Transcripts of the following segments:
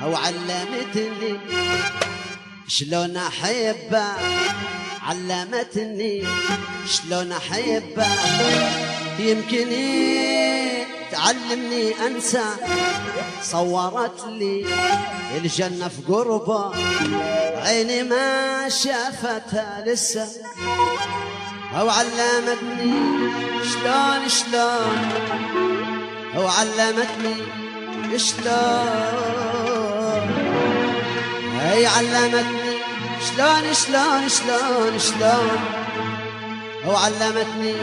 او علمتني شلون احبه، علمتني شلون احبه، يمكن تعلمني انسى، صورت لي الجنه في قربه، عيني ما شافتها لسه، او علمتني شلون او علمتني شلون، هي علمتني شلون او علمتني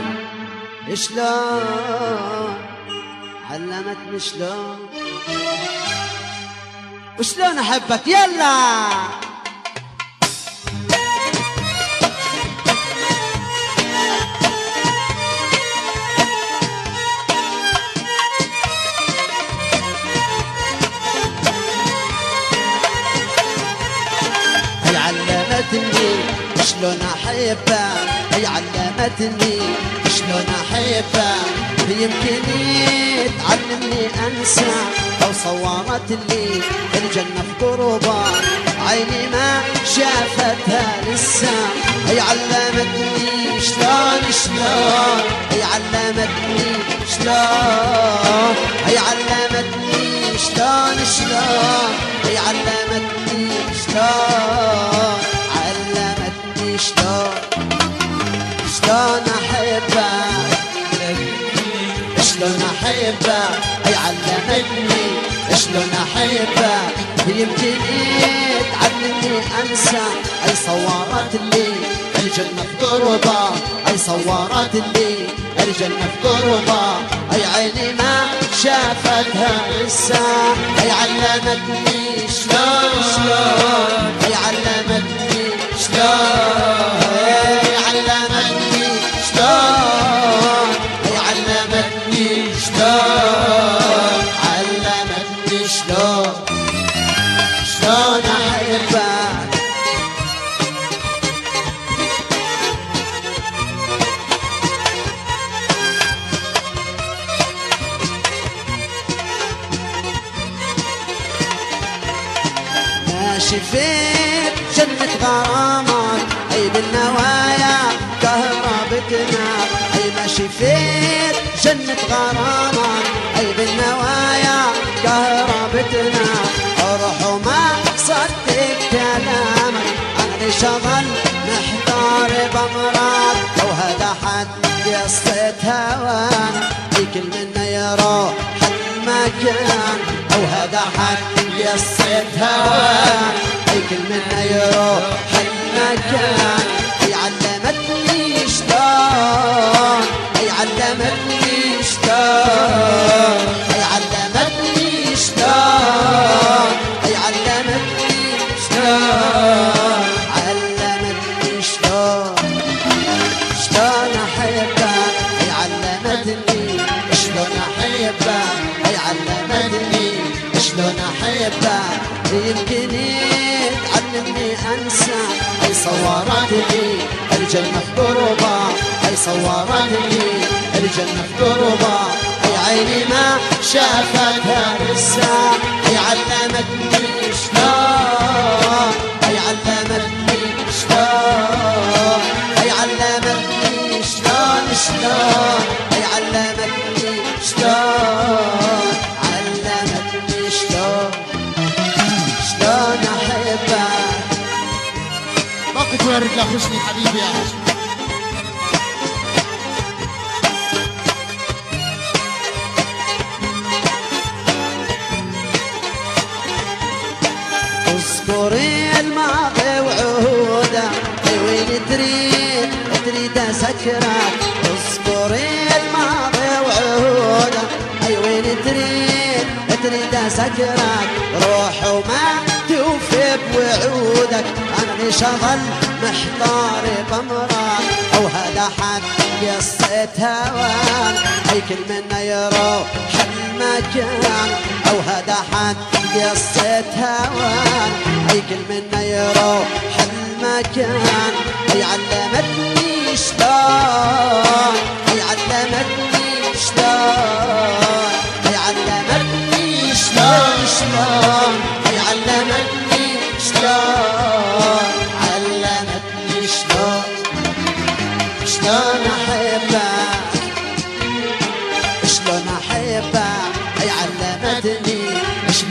شلون، علمتني شلون وشلون احبك. يلا علمتني شلون احبه، هي علمتني شلون احبه، يمكن تعلمني انسى، او صورت لي الجنه في قربه، عيني ما شافتها لسه، هي علمتني شلون هي علمتني شلون، هي علمتني شلون هي علمتني شلون، علمتني شلون احبه، شلون احبه، هي علمتني شلون احبه، يمكن تعلمني انسى، اي صورت لي الجنه في قربه، اي صورت لي الجنه في قربه، اي عيني ما شافتها لسه، اي علمتني شلون هي علمتني شلون، هي علمتني شلون، هي علمتني شلون، علمتني شلون احبك. شفيت جنة غرامات، اي بالنوايا كهربتنا، اي ما شفيت جنة غرامات، اي بالنوايا كهربتنا، اروح وما صدق كلامك، انا لي شغل محتار بامراض، لو هذا حد قصة هوانا، اي كل منا يروح المكان، او هذا حد قصة هوانا، اي كل منا يروح المكان، هي علمتني شلون، هي علمتني شلون، هي علمتني شلون، هي علمتني شلون، علمتني شلون احبك، هي علمتني شلون احبك، هي علمتني شلون احبك، يمكن تعلمني انسى، اي صورت لي الجنه في قربه، اي صورت لي الجنه في قربه، اي عيني ما شافتها لسه، اي علمتني شلون، اي علمتني شلون، اي علمتني شلون اي علمتني شلون، علمتني شلون احبك. باقي تورد لحسني حبيبي يا حسني. اذكري الماضي وعهوده، اي وين تريد اسكرك، اذكري الماضي وعهوده، اي وين تريد اسكرك، روح وما توفي بوعودك، انا لي شغل محتار بامرك، او هذا حد قصة هوان، اي كل منا يروح المكان، او هذا حد قصة هوان، اي كل منا يروح المكان، هي علمتني شلون، هي علمتني شلون، هي علمتني شلون، هي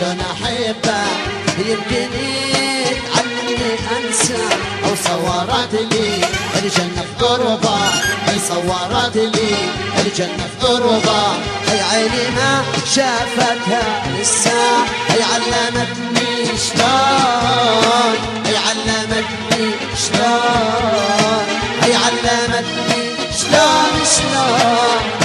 شلون احبه يمكن يتعلمني انسى او صورت لي الجنة في قربه اي صورت لي الجنة في قربه اي عيني ما شافتها لسه اي علمتني شلون اي علمتني شلون اي علمتني شلون